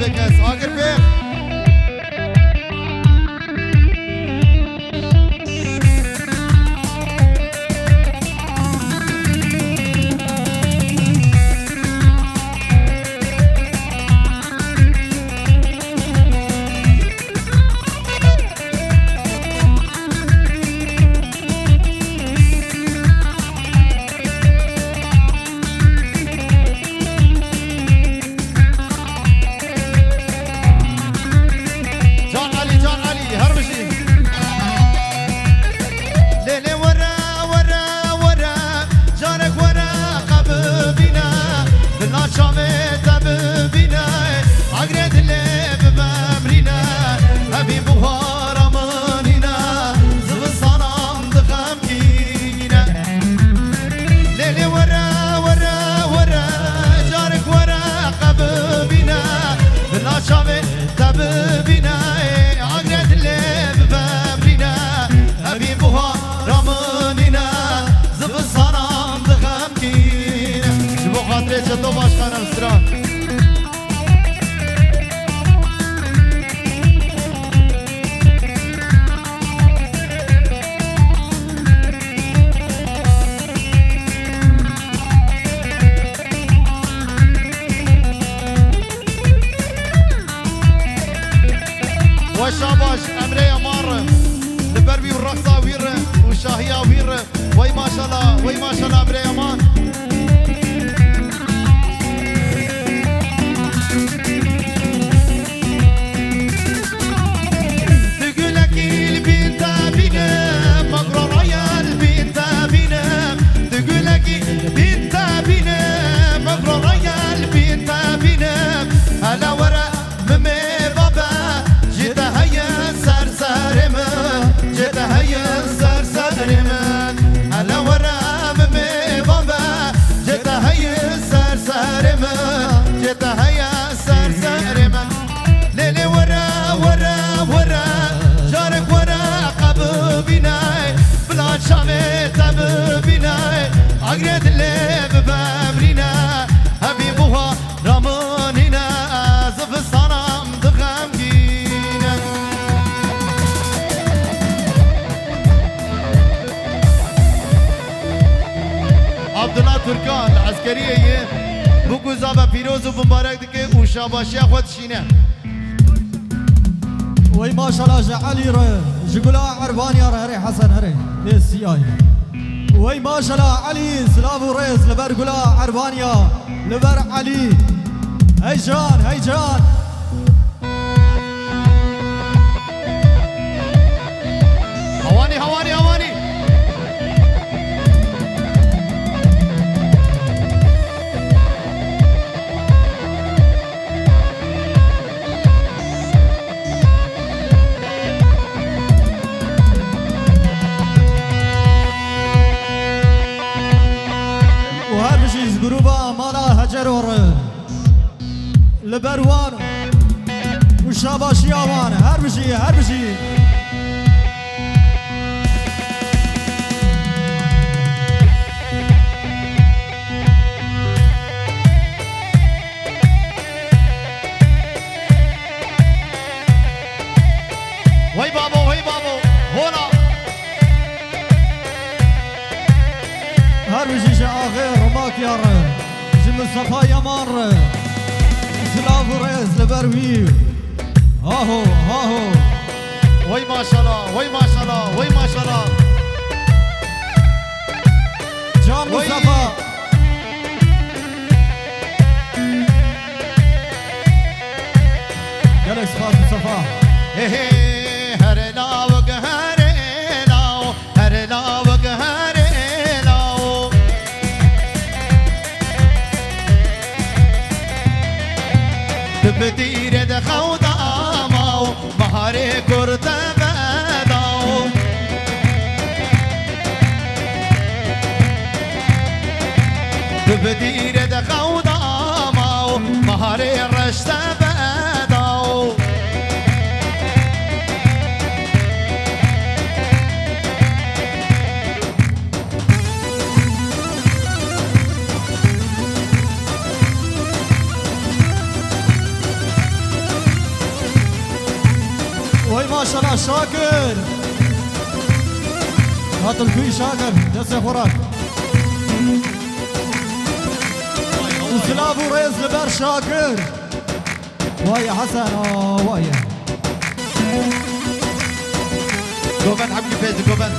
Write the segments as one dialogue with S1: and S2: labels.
S1: بکس آگر بک تو başkanım sıra. وشاباش امري امار لبربي والرقصه وير وشاهيه وير وي ما شاء الله وي ما شاء الله امري امان عقريت الليب بابرينا حبيبوها رمانينا زف الصنم دغمجينا عبد الله تركان العسكرية بوكو زابا بيروز ومبارك دكي وشاباشي اخوات شينا
S2: وي ما شاء الله جعلي جقولا عرباني هري حسن هري للسياي وي ما شاء الله علي سلافو ريس لبر قلا عربانيا لبر علي هيجان هيجان
S1: هواني هواني هواني
S2: جروبا مالا هجرور لبروان وشاباشياوان هر بشي هر بشي
S1: وي بابو وي بابو هنا
S2: هر بشي شاخر رماك يار جم الصفا يمار سلاف ريز لبروي هاهو هاهو
S1: وي ما شاء الله وي ما شاء الله وي ما شاء الله
S2: جان مصطفى قالك صفات مصطفى
S1: هي هي هرنا وقهرنا هرنا وقهرنا تبدير دخوض ماو مهاري كرت بداو تبدير دخوض ماو مهاري رشت بداو
S2: ما شاء الله شاكر هات الكوي شاكر دست خوراك وسلاف وريز لبر شاكر واي حسن واي
S1: جوفن حبيبي فاز جوفن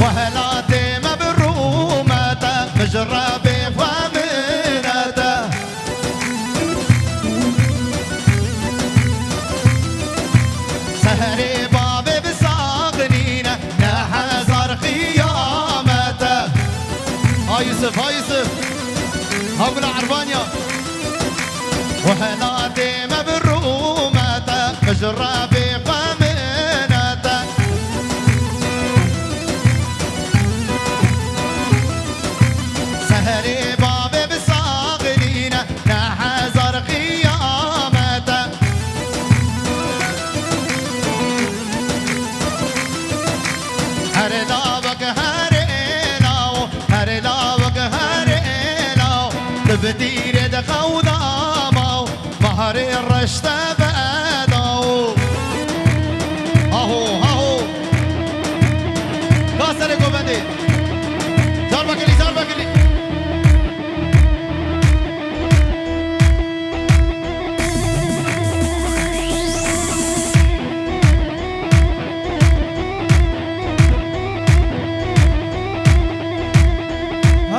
S1: وهلا ديما بالرومة مجربي فامنة سهري بابي بساقنينة نحذر قيامته هاي يوسف هاي يوسف هاقول عربانيا وهلا ديما بالرومة مجربي فامنة سهري بابي بساقنينة نحذر قيامته هردابك هريناو هردابك هريناو تبدير دخو داماو مهري الرشت باداو اهو كاسر گوبندی زار بکلی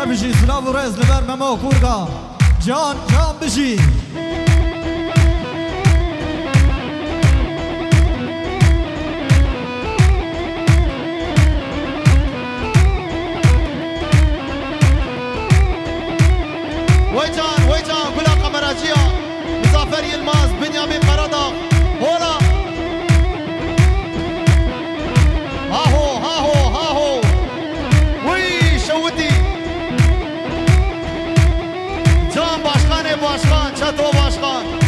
S2: بجي سلاف وريز لبر ممو كورغا جان بجي
S1: ويجان كلها قمراتية مسافر يلماس بنيامين قرضة هولا هاهو وي شوتي جان باشخان چطو باشخان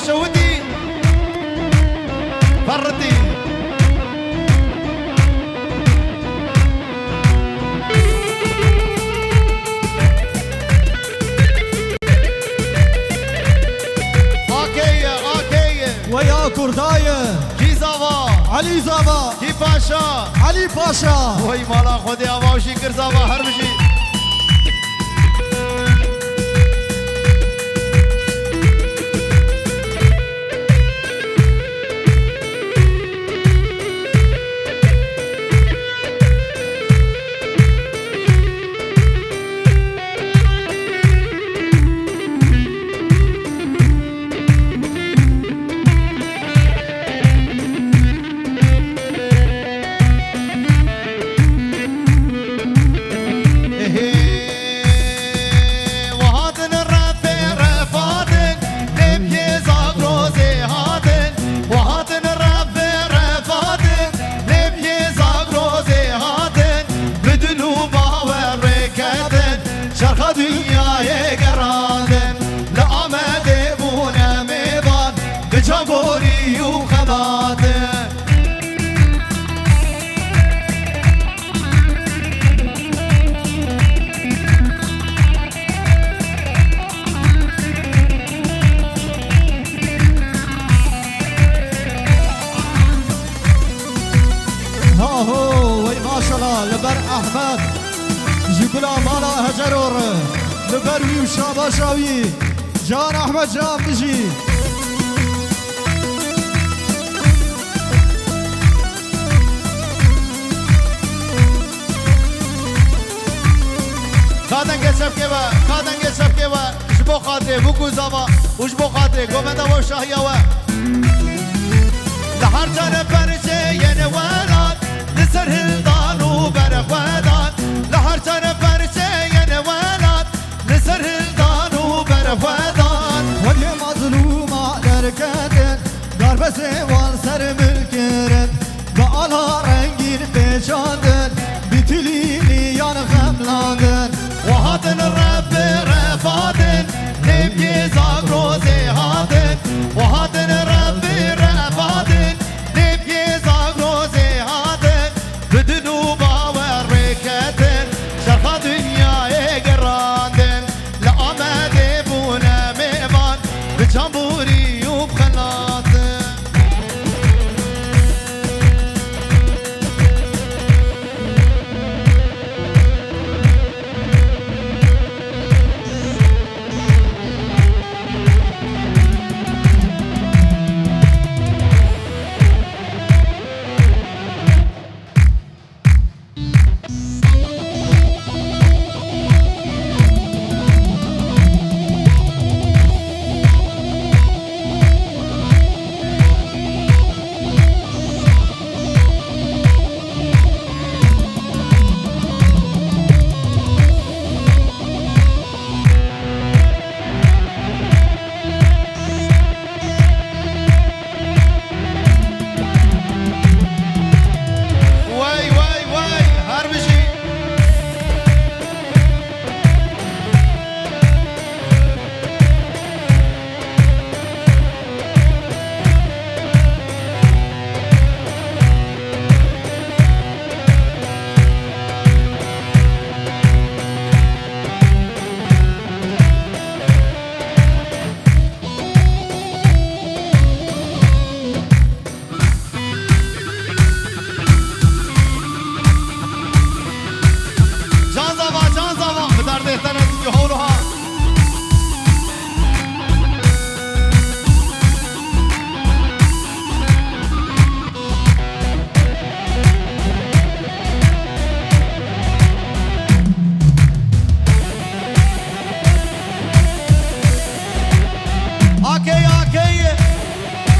S1: شوتي فرتي اوكي
S2: ويا كرداية
S1: كي زافا
S2: علي زابا
S1: كي باشا
S2: علي باشا
S1: وي مالا خودي اباوشي كر زافا هربشي dünyaya geraden la amade buna mevan bejabori yu khabate
S2: هاهو وي ما شاء الله لبر احمد جيكولا مالا هجرور لبر وي وشابا شاوي جان احمد جان بجي
S1: کادن گچب که و جبو خاطره بکو زما و جبو خاطره گومنده و شاهیه و لحر جان پرچه ینه ولاد لسر هلدان و برخوادان لحر جان پرچه ینه ولاد
S2: بسوان سر ملکرد به آلا رنگین پیچاندن بیتلیلی یان خملاندن
S1: و هاتن رب رفاتن نبی زاگروزی هاتن و هاتن رب رفاتن نبی زاگروزی هاتن بدنو باور رکتن شرخ دنیای گراندن لآمد بونه میوان بجنبوری و بخلاتن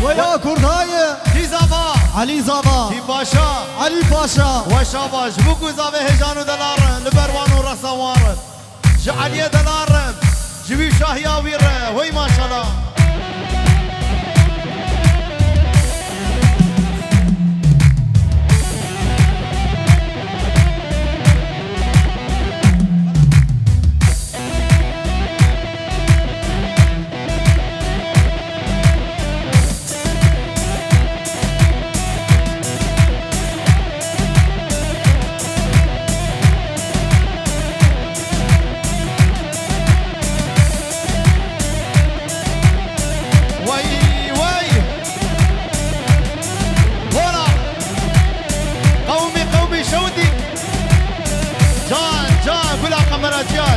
S2: ويا كرداي علي زابا
S1: تیم باشا
S2: علي باشا
S1: و شاباش بگو زاوه هجانو دلارن لبروانو رسوارن جعلیه دلارن جوی شاهیاویره وی ماشالله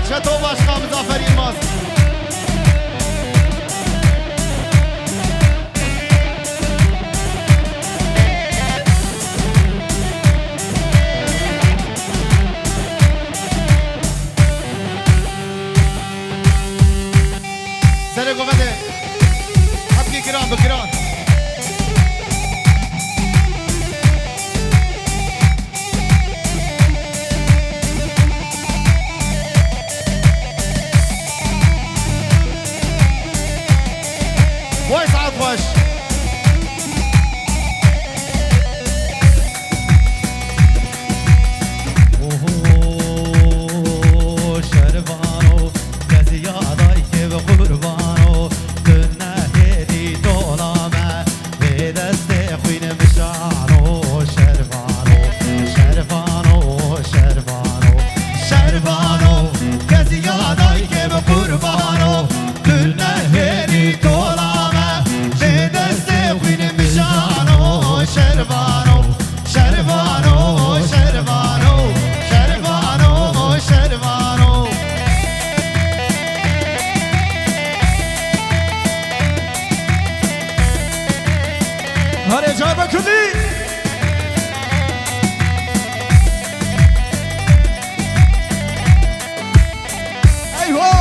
S1: چطور باشقا مزافرین ماست سر گوهده حبکی کرام بکران ويسعد وش شربانو كزياداي كيف قربانو كنا هدي طولما بدست خوين مشانو شربانو شربانو شربانو شربانو كزياداي كيف قربانو كنا هدي طولما شربانو شربانو شربانو شربانو شربانو
S2: هر جا بکنی ایوه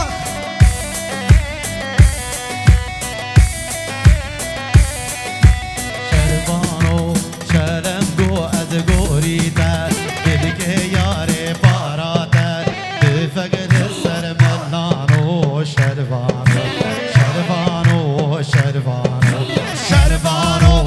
S1: شربانو شربانو شربانو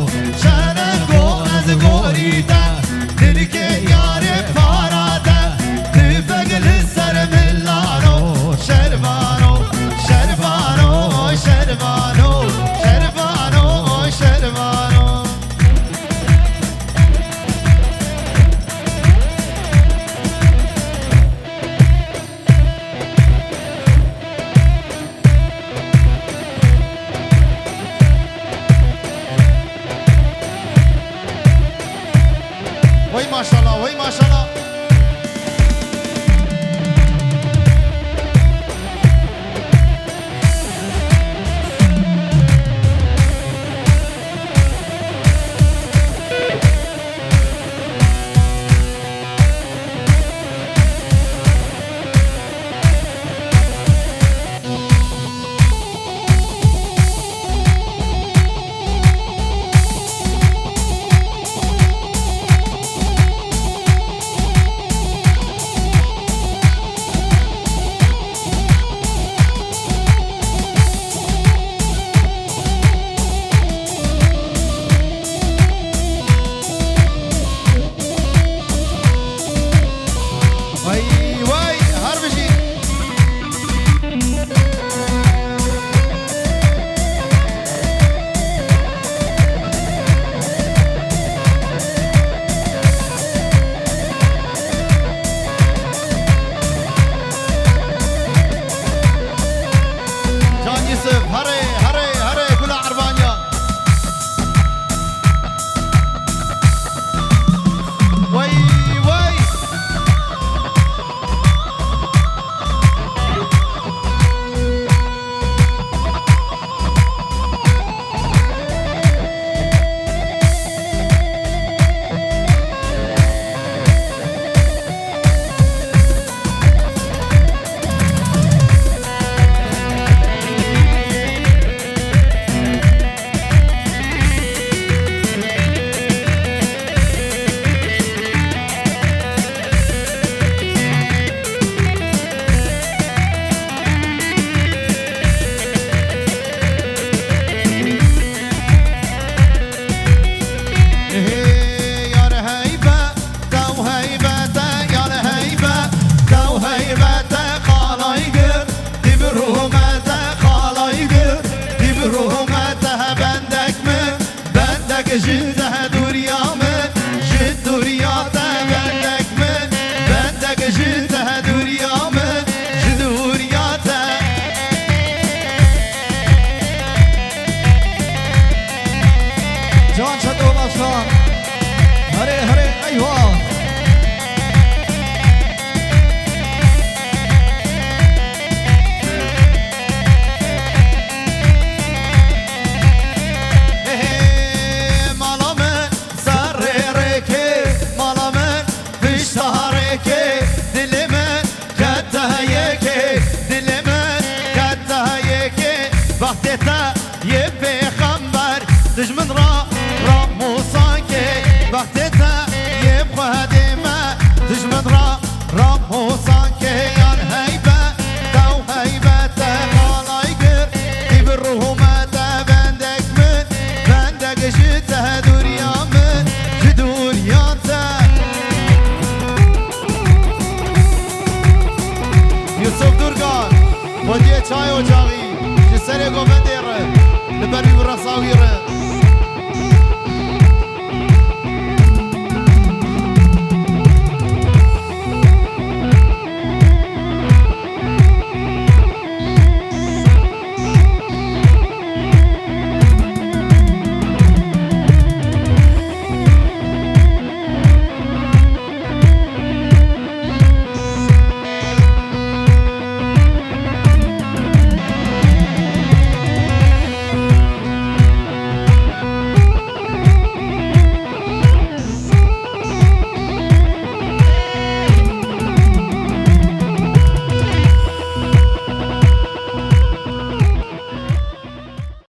S1: وي ما شاء الله وي ما شاء الله جلدها دوريا من جد دورياته بندك من بندك جلدها دوريا من جد دورياته
S2: جان شد و باشان